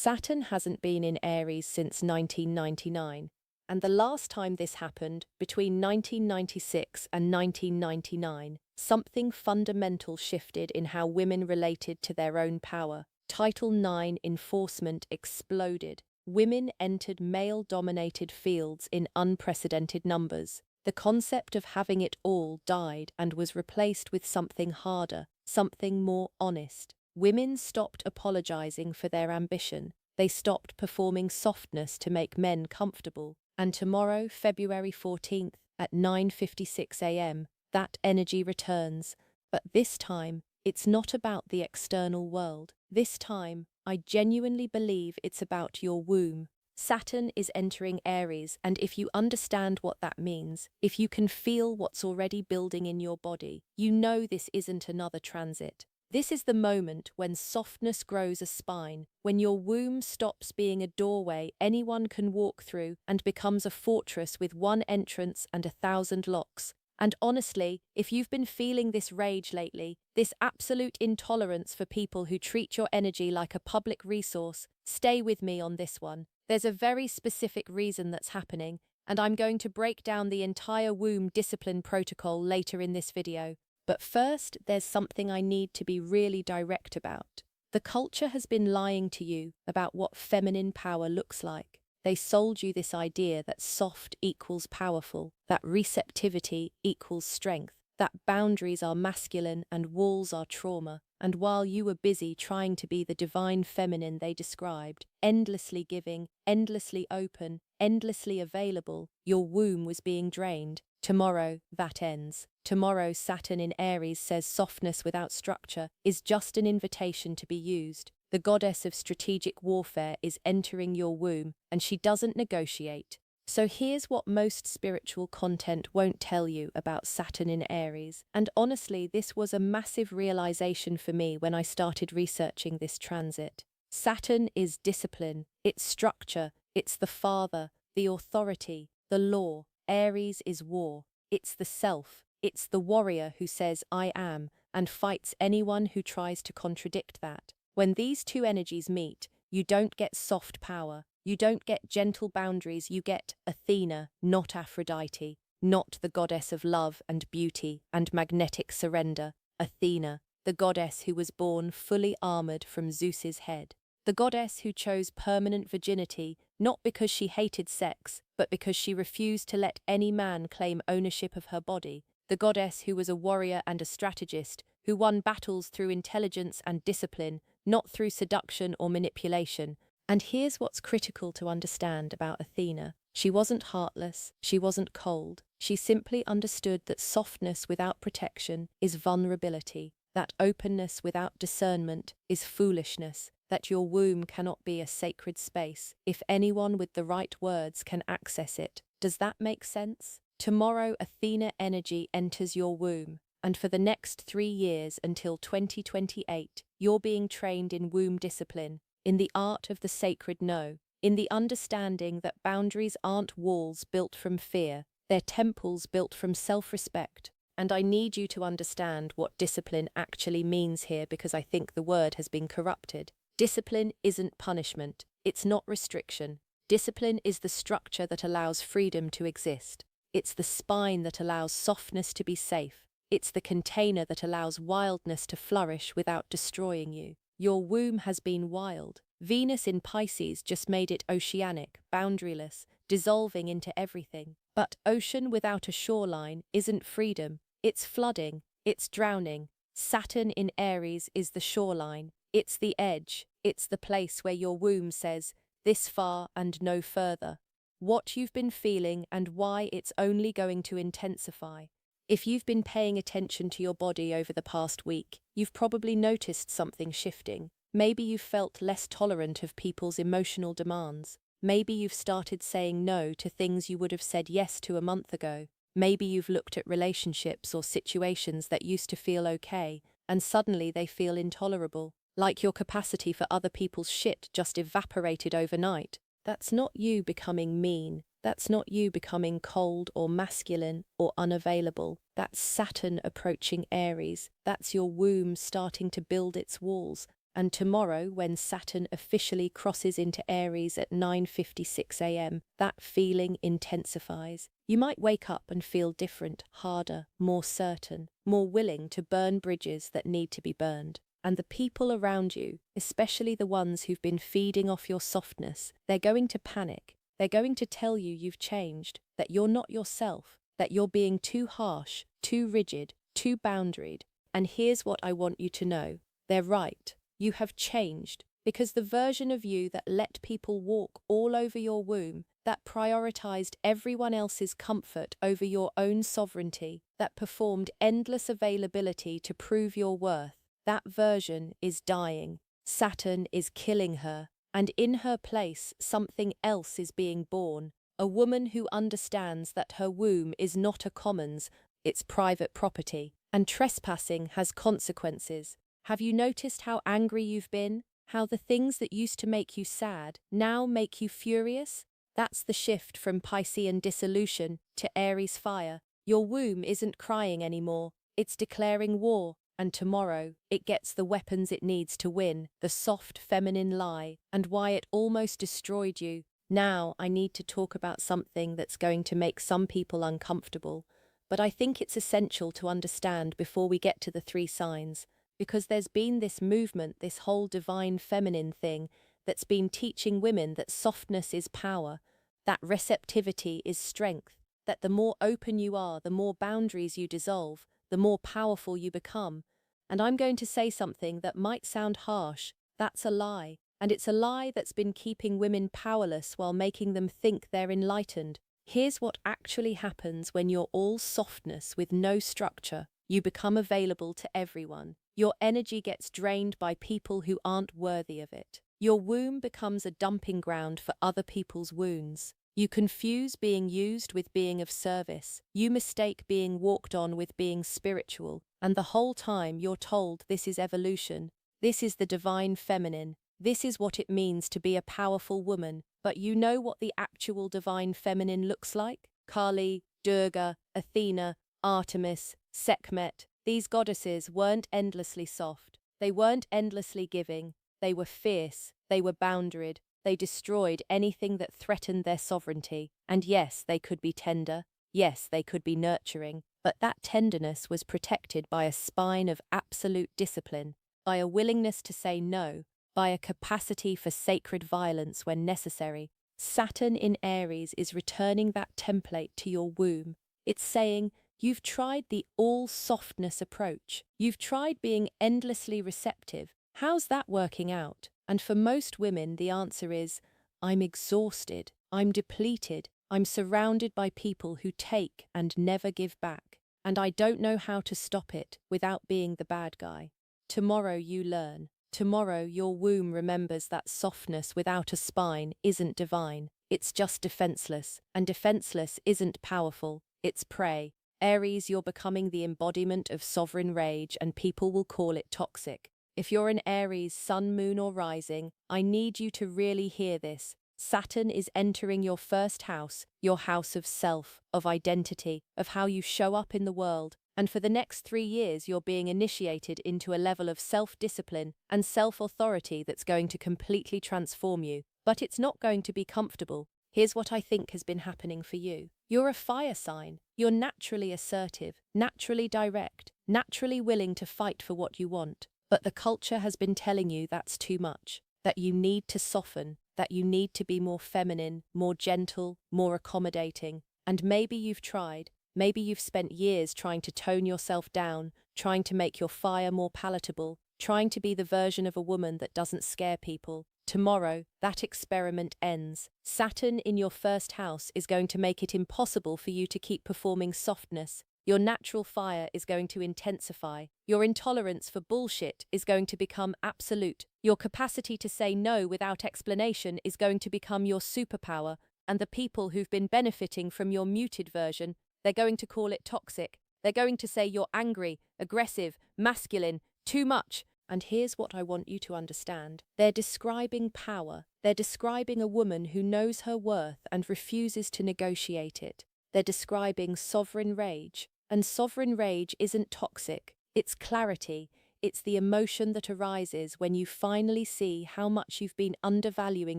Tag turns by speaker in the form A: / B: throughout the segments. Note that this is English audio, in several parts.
A: Saturn hasn't been in Aries since 1999, and the last time this happened, between 1996 and 1999, something fundamental shifted in how women related to their own power. Title IX enforcement exploded. Women entered male-dominated fields in unprecedented numbers. The concept of having it all died and was replaced with something harder, something more honest. Women stopped apologizing for their ambition. They stopped performing softness to make men comfortable. And tomorrow, February 14th, at 9:56 a.m., that energy returns. But this time, it's not about the external world. This time, I genuinely believe it's about your womb. Saturn is entering Aries, and if you understand what that means, if you can feel what's already building in your body, you know this isn't another transit. This is the moment when softness grows a spine, when your womb stops being a doorway anyone can walk through and becomes a fortress with one entrance and 1,000 locks. And honestly, if you've been feeling this rage lately, this absolute intolerance for people who treat your energy like a public resource, stay with me on this one. There's a very specific reason that's happening, and I'm going to break down the entire womb discipline protocol later in this video. But first, there's something I need to be really direct about. The culture has been lying to you about what feminine power looks like. They sold you this idea that soft equals powerful, that receptivity equals strength, that boundaries are masculine and walls are trauma. And while you were busy trying to be the divine feminine they described, endlessly giving, endlessly open, endlessly available, your womb was being drained. Tomorrow, that ends. Tomorrow, Saturn in Aries says softness without structure is just an invitation to be used. The goddess of strategic warfare is entering your womb, and she doesn't negotiate. So here's what most spiritual content won't tell you about Saturn in Aries. And honestly, this was a massive realization for me when I started researching this transit. Saturn is discipline, it's structure, it's the father, the authority, the law. Aries is war. It's the self. It's the warrior who says, I am, and fights anyone who tries to contradict that. When these two energies meet, you don't get soft power. You don't get gentle boundaries. You get Athena, not Aphrodite, not the goddess of love and beauty and magnetic surrender. Athena, the goddess who was born fully armored from Zeus's head. The goddess who chose permanent virginity, not because she hated sex, but because she refused to let any man claim ownership of her body. The goddess who was a warrior and a strategist, who won battles through intelligence and discipline, not through seduction or manipulation. And here's what's critical to understand about Athena. She wasn't heartless, she wasn't cold. She simply understood that softness without protection is vulnerability, that openness without discernment is foolishness, that your womb cannot be a sacred space if anyone with the right words can access it. Does that make sense? Tomorrow, Athena energy enters your womb, and for the next 3 years until 2028, you're being trained in womb discipline, in the art of the sacred no, in the understanding that boundaries aren't walls built from fear, they're temples built from self-respect. And I need you to understand what discipline actually means here, because I think the word has been corrupted. Discipline isn't punishment, it's not restriction. Discipline is the structure that allows freedom to exist. It's the spine that allows softness to be safe. It's the container that allows wildness to flourish without destroying you. Your womb has been wild. Venus in Pisces just made it oceanic, boundaryless, dissolving into everything. But ocean without a shoreline isn't freedom. It's flooding, it's drowning. Saturn in Aries is the shoreline. It's the edge. It's the place where your womb says, this far and no further. What you've been feeling and why it's only going to intensify. If you've been paying attention to your body over the past week, you've probably noticed something shifting. Maybe you've felt less tolerant of people's emotional demands. Maybe you've started saying no to things you would have said yes to a month ago. Maybe you've looked at relationships or situations that used to feel okay, and suddenly they feel intolerable, like your capacity for other people's shit just evaporated overnight. That's not you becoming mean. That's not you becoming cold or masculine or unavailable. That's Saturn approaching Aries. That's your womb starting to build its walls. And tomorrow, when Saturn officially crosses into Aries at 9:56 a.m., that feeling intensifies. You might wake up and feel different, harder, more certain, more willing to burn bridges that need to be burned. And the people around you, especially the ones who've been feeding off your softness, they're going to panic. They're going to tell you you've changed, that you're not yourself, that you're being too harsh, too rigid, too boundaried. And here's what I want you to know. They're right. You have changed, because the version of you that let people walk all over your womb, that prioritized everyone else's comfort over your own sovereignty, that performed endless availability to prove your worth, that version is dying. Saturn is killing her, and in her place something else is being born. A woman who understands that her womb is not a commons, it's private property, and trespassing has consequences. Have you noticed how angry you've been? How the things that used to make you sad now make you furious? That's the shift from Piscean dissolution to Aries fire. Your womb isn't crying anymore, it's declaring war. And tomorrow, it gets the weapons it needs to win, the soft feminine lie, and why it almost destroyed you. Now I need to talk about something that's going to make some people uncomfortable, but I think it's essential to understand before we get to the 3 signs, because there's been this movement, this whole divine feminine thing, that's been teaching women that softness is power, that receptivity is strength, that the more open you are, the more boundaries you dissolve, the more powerful you become. And I'm going to say something that might sound harsh. That's a lie. And it's a lie that's been keeping women powerless while making them think they're enlightened. Here's what actually happens when you're all softness with no structure. You become available to everyone. Your energy gets drained by people who aren't worthy of it. Your womb becomes a dumping ground for other people's wounds. You confuse being used with being of service. You mistake being walked on with being spiritual. And the whole time you're told this is evolution. This is the divine feminine. This is what it means to be a powerful woman. But you know what the actual divine feminine looks like? Kali, Durga, Athena, Artemis, Sekhmet. These goddesses weren't endlessly soft. They weren't endlessly giving. They were fierce. They were boundaried. They destroyed anything that threatened their sovereignty. And yes, they could be tender. Yes, they could be nurturing. But that tenderness was protected by a spine of absolute discipline, by a willingness to say no, by a capacity for sacred violence when necessary. Saturn in Aries is returning that template to your womb. It's saying, you've tried the all-softness approach. You've tried being endlessly receptive. How's that working out? And for most women, the answer is, I'm exhausted, I'm depleted, I'm surrounded by people who take and never give back, and I don't know how to stop it without being the bad guy. Tomorrow you learn. Tomorrow your womb remembers that softness without a spine isn't divine, it's just defenseless, and defenseless isn't powerful, it's prey. Aries, you're becoming the embodiment of sovereign rage, and people will call it toxic. If you're an Aries, sun, moon, or rising, I need you to really hear this. Saturn is entering your first house, your house of self, of identity, of how you show up in the world. And for the next 3 years, you're being initiated into a level of self-discipline and self-authority that's going to completely transform you. But it's not going to be comfortable. Here's what I think has been happening for you. You're a fire sign. You're naturally assertive, naturally direct, naturally willing to fight for what you want. But the culture has been telling you that's too much, that you need to soften, that you need to be more feminine, more gentle, more accommodating. And maybe you've tried, maybe you've spent years trying to tone yourself down, trying to make your fire more palatable, trying to be the version of a woman that doesn't scare people. Tomorrow, that experiment ends. Saturn in your first house is going to make it impossible for you to keep performing softness. Your natural fire is going to intensify. Your intolerance for bullshit is going to become absolute. Your capacity to say no without explanation is going to become your superpower. And the people who've been benefiting from your muted version, they're going to call it toxic. They're going to say you're angry, aggressive, masculine, too much. And here's what I want you to understand. They're describing power. They're describing a woman who knows her worth and refuses to negotiate it. They're describing sovereign rage. And sovereign rage isn't toxic. It's clarity. It's the emotion that arises when you finally see how much you've been undervaluing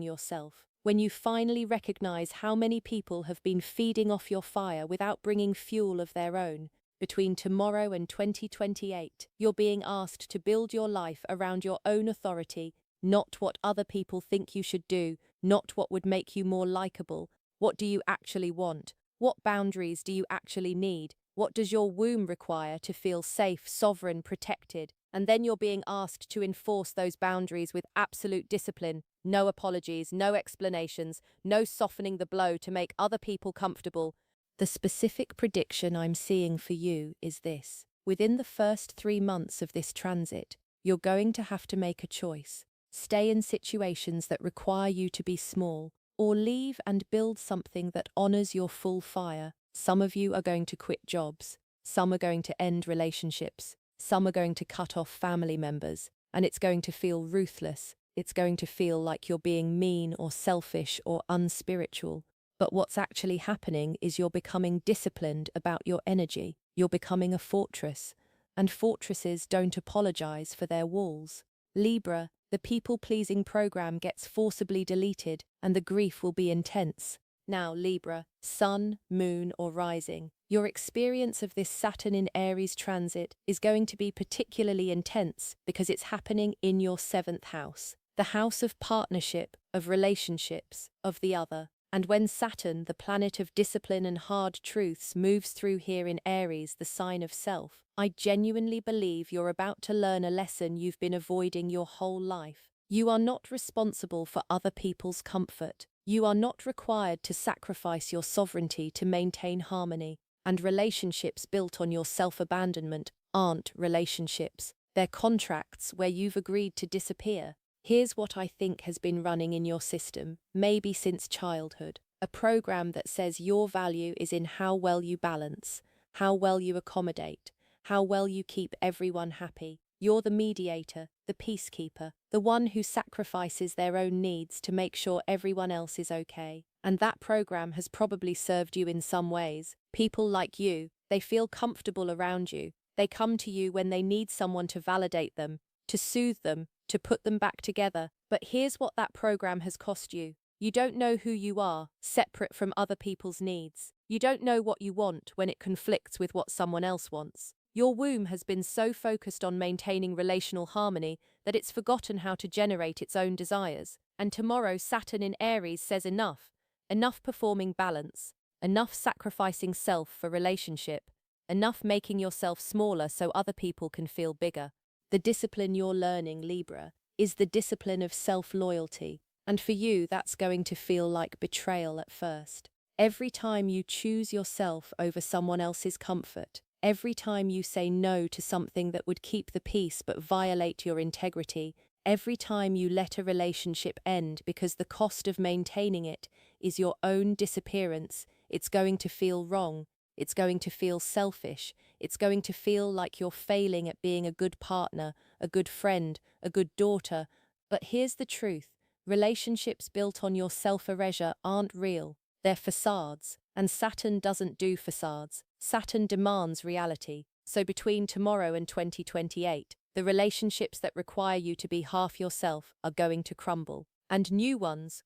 A: yourself, when you finally recognize how many people have been feeding off your fire without bringing fuel of their own. Between tomorrow and 2028, you're being asked to build your life around your own authority, not what other people think you should do, not what would make you more likable. What do you actually want? What boundaries do you actually need? What does your womb require to feel safe, sovereign, protected? And then you're being asked to enforce those boundaries with absolute discipline, no apologies, no explanations, no softening the blow to make other people comfortable. The specific prediction I'm seeing for you is this. Within the first 3 months of this transit, you're going to have to make a choice. Stay in situations that require you to be small, or leave and build something that honors your full fire. Some of you are going to quit jobs. Some are going to end relationships. Some are going to cut off family members. And it's going to feel ruthless. It's going to feel like you're being mean or selfish or unspiritual. But what's actually happening is you're becoming disciplined about your energy. You're becoming a fortress. And fortresses don't apologize for their walls. Libra, the people-pleasing program gets forcibly deleted and the grief will be intense. Now, Libra, Sun, Moon, or Rising, your experience of this Saturn in Aries transit is going to be particularly intense because it's happening in your 7th house, the house of partnership, of relationships, of the other. And when Saturn, the planet of discipline and hard truths, moves through here in Aries, the sign of self, I genuinely believe you're about to learn a lesson you've been avoiding your whole life. You are not responsible for other people's comfort. You are not required to sacrifice your sovereignty to maintain harmony. And relationships built on your self-abandonment aren't relationships. They're contracts where you've agreed to disappear. Here's what I think has been running in your system, maybe since childhood. A program that says your value is in how well you balance, how well you accommodate, how well you keep everyone happy. You're the mediator, the peacekeeper, the one who sacrifices their own needs to make sure everyone else is okay. And that program has probably served you in some ways. People like you, they feel comfortable around you. They come to you when they need someone to validate them, to soothe them, to put them back together. But here's what that program has cost you. You don't know who you are, separate from other people's needs. You don't know what you want when it conflicts with what someone else wants. Your womb has been so focused on maintaining relational harmony that it's forgotten how to generate its own desires. And tomorrow Saturn in Aries says enough. Enough performing balance. Enough sacrificing self for relationship. Enough making yourself smaller so other people can feel bigger. The discipline you're learning, Libra, is the discipline of self-loyalty. And for you, that's going to feel like betrayal at first. Every time you choose yourself over someone else's comfort, every time you say no to something that would keep the peace but violate your integrity, every time you let a relationship end because the cost of maintaining it is your own disappearance, it's going to feel wrong. It's going to feel selfish. It's going to feel like you're failing at being a good partner, a good friend, a good daughter. But here's the truth. Relationships built on your self-erasure aren't real. They're facades. And Saturn doesn't do facades. Saturn demands reality. So between tomorrow and 2028, the relationships that require you to be half yourself are going to crumble. And new ones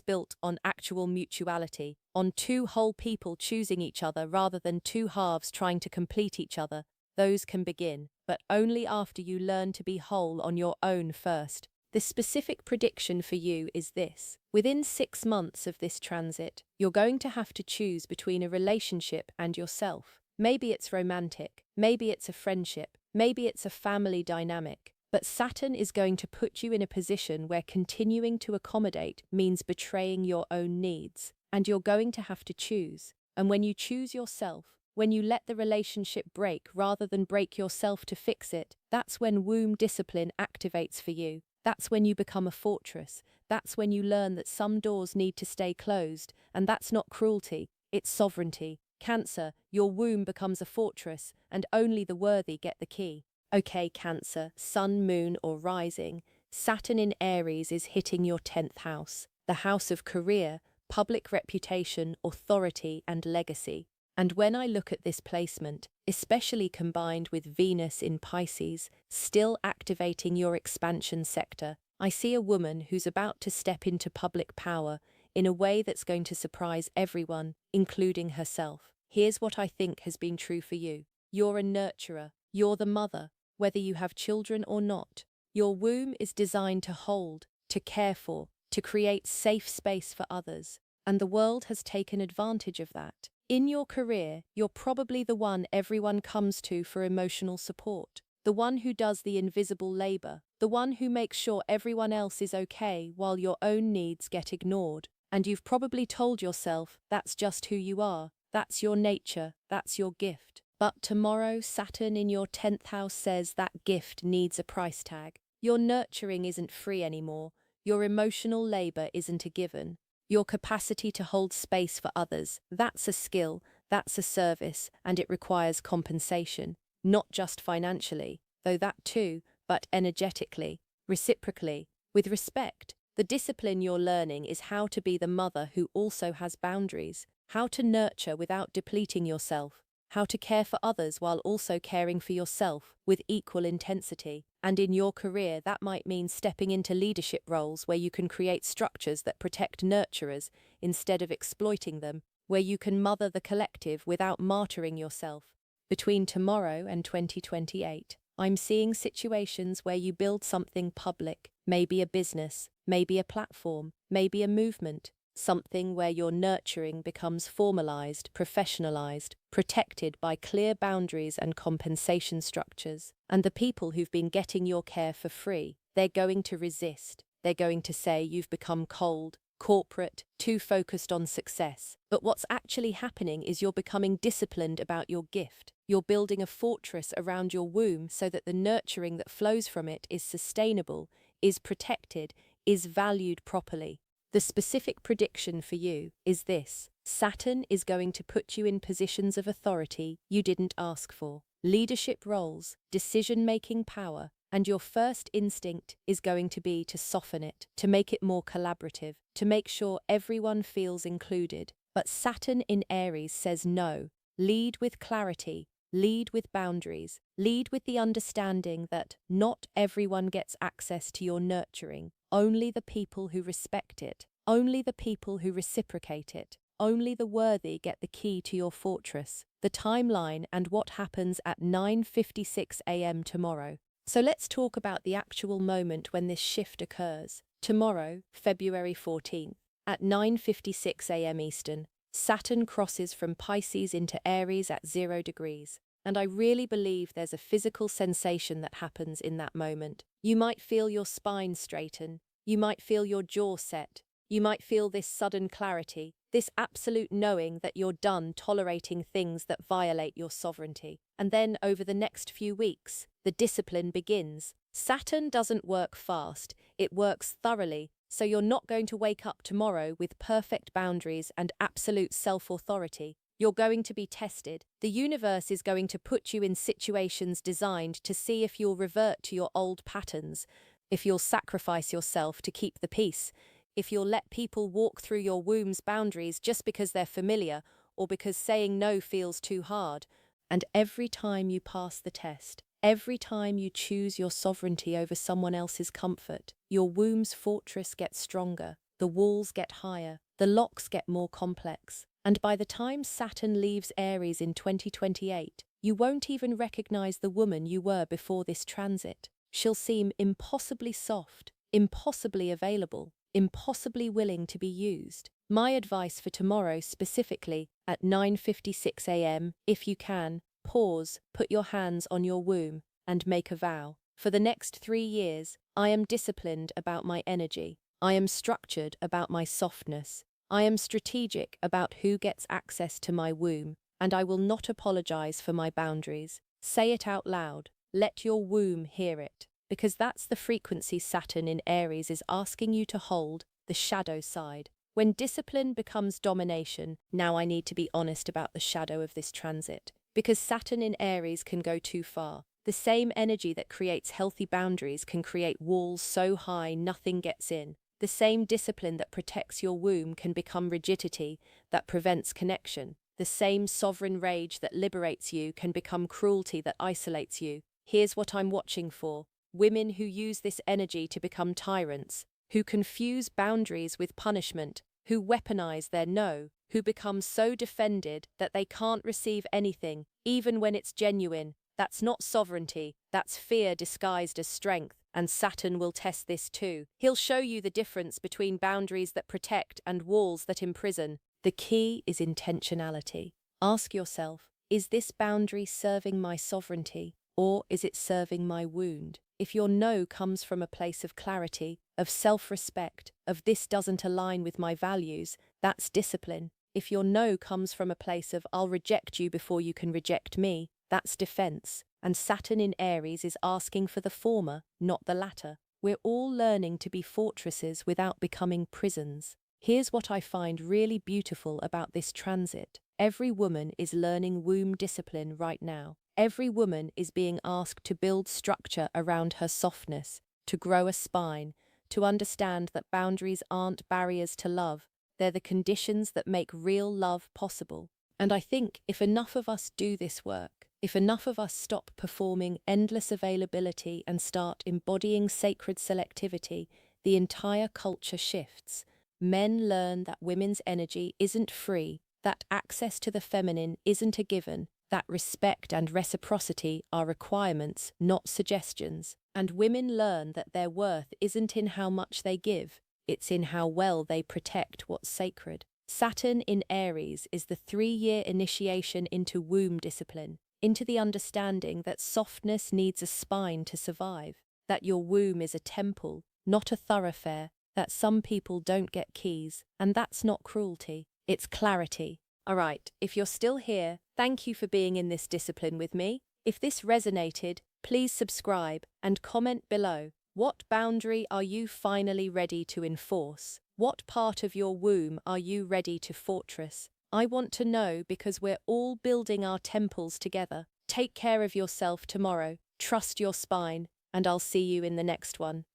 A: built on actual mutuality, on two whole people choosing each other rather than two halves trying to complete each other, those can begin, but only after you learn to be whole on your own first. The specific prediction for you is this. Within 6 months of this transit, you're going to have to choose between a relationship and yourself. Maybe it's romantic, maybe it's a friendship, maybe it's a family dynamic. But Saturn is going to put you in a position where continuing to accommodate means betraying your own needs. And you're going to have to choose. And when you choose yourself, when you let the relationship break rather than break yourself to fix it, that's when womb discipline activates for you. That's when you become a fortress. That's when you learn that some doors need to stay closed. And that's not cruelty, it's sovereignty. Cancer, your womb becomes a fortress, and only the worthy get the key. Okay, Cancer, Sun, Moon, or Rising, Saturn in Aries is hitting your 10th house, the house of career, public reputation, authority, and legacy. And when I look at this placement, especially combined with Venus in Pisces, still activating your expansion sector, I see a woman who's about to step into public power in a way that's going to surprise everyone, including herself. Here's what I think has been true for you. You're a nurturer. You're the mother, whether you have children or not. Your womb is designed to hold, to care for, to create safe space for others. And the world has taken advantage of that. In your career, you're probably the one everyone comes to for emotional support. The one who does the invisible labor. The one who makes sure everyone else is okay while your own needs get ignored. And you've probably told yourself that's just who you are. That's your nature. That's your gift. But tomorrow, Saturn in your 10th house says that gift needs a price tag. Your nurturing isn't free anymore. Your emotional labor isn't a given. Your capacity to hold space for others, that's a skill, that's a service, and it requires compensation. Not just financially, though that too, but energetically, reciprocally, with respect. The discipline you're learning is how to be the mother who also has boundaries, how to nurture without depleting yourself, how to care for others while also caring for yourself with equal intensity. And in your career, that might mean stepping into leadership roles where you can create structures that protect nurturers instead of exploiting them, where you can mother the collective without martyring yourself. Between tomorrow and 2028, I'm seeing situations where you build something public, maybe a business, maybe a platform, maybe a movement, something where your nurturing becomes formalized, professionalized, protected by clear boundaries and compensation structures. And the people who've been getting your care for free, they're going to resist. They're going to say you've become cold, corporate, too focused on success. But what's actually happening is you're becoming disciplined about your gift. You're building a fortress around your womb so that the nurturing that flows from it is sustainable, is protected, is valued properly. The specific prediction for you is this: Saturn is going to put you in positions of authority you didn't ask for, leadership roles, decision-making power, and your first instinct is going to be to soften it, to make it more collaborative, to make sure everyone feels included. But Saturn in Aries says no. Lead with clarity, lead with boundaries, lead with the understanding that not everyone gets access to your nurturing. Only the people who respect it, only the people who reciprocate it, only the worthy get the key to your fortress. The timeline and what happens at 9:56 a.m. tomorrow. So let's talk about the actual moment when this shift occurs. Tomorrow, February 14th, at 9:56 a.m. Eastern, Saturn crosses from Pisces into Aries at 0 degrees. And I really believe there's a physical sensation that happens in that moment. You might feel your spine straighten. You might feel your jaw set. You might feel this sudden clarity, this absolute knowing that you're done tolerating things that violate your sovereignty. And then over the next few weeks, the discipline begins. Saturn doesn't work fast, it works thoroughly. So you're not going to wake up tomorrow with perfect boundaries and absolute self-authority. You're going to be tested. The universe is going to put you in situations designed to see if you'll revert to your old patterns, if you'll sacrifice yourself to keep the peace, if you'll let people walk through your womb's boundaries just because they're familiar or because saying no feels too hard. And every time you pass the test, every time you choose your sovereignty over someone else's comfort, your womb's fortress gets stronger, the walls get higher, the locks get more complex. And by the time Saturn leaves Aries in 2028, you won't even recognize the woman you were before this transit. She'll seem impossibly soft, impossibly available, impossibly willing to be used. My advice for tomorrow specifically, at 9:56 a.m, if you can, pause, put your hands on your womb, and make a vow. For the next 3 years, I am disciplined about my energy. I am structured about my softness. I am strategic about who gets access to my womb, and I will not apologize for my boundaries. Say it out loud. Let your womb hear it. Because that's the frequency Saturn in Aries is asking you to hold, the shadow side. When discipline becomes domination, now I need to be honest about the shadow of this transit. Because Saturn in Aries can go too far. The same energy that creates healthy boundaries can create walls so high nothing gets in. The same discipline that protects your womb can become rigidity that prevents connection. The same sovereign rage that liberates you can become cruelty that isolates you. Here's what I'm watching for: women who use this energy to become tyrants, who confuse boundaries with punishment, who weaponize their no, who become so defended that they can't receive anything, even when it's genuine. That's not sovereignty, that's fear disguised as strength, and Saturn will test this too. He'll show you the difference between boundaries that protect and walls that imprison. The key is intentionality. Ask yourself, is this boundary serving my sovereignty, or is it serving my wound? If your no comes from a place of clarity, of self-respect, of this doesn't align with my values, that's discipline. If your no comes from a place of I'll reject you before you can reject me, that's defense. And Saturn in Aries is asking for the former, not the latter. We're all learning to be fortresses without becoming prisons. Here's what I find really beautiful about this transit. Every woman is learning womb discipline right now. Every woman is being asked to build structure around her softness, to grow a spine, to understand that boundaries aren't barriers to love, they're the conditions that make real love possible. And I think if enough of us do this work, if enough of us stop performing endless availability and start embodying sacred selectivity, the entire culture shifts. Men learn that women's energy isn't free, that access to the feminine isn't a given, that respect and reciprocity are requirements, not suggestions. And women learn that their worth isn't in how much they give, it's in how well they protect what's sacred. Saturn in Aries is the 3-year initiation into womb discipline, into the understanding that softness needs a spine to survive, that your womb is a temple, not a thoroughfare, that some people don't get keys, and that's not cruelty, it's clarity. All right, if you're still here, thank you for being in this discipline with me. If this resonated, please subscribe and comment below. What boundary are you finally ready to enforce? What part of your womb are you ready to fortress? I want to know because we're all building our temples together. Take care of yourself tomorrow, trust your spine, and I'll see you in the next one.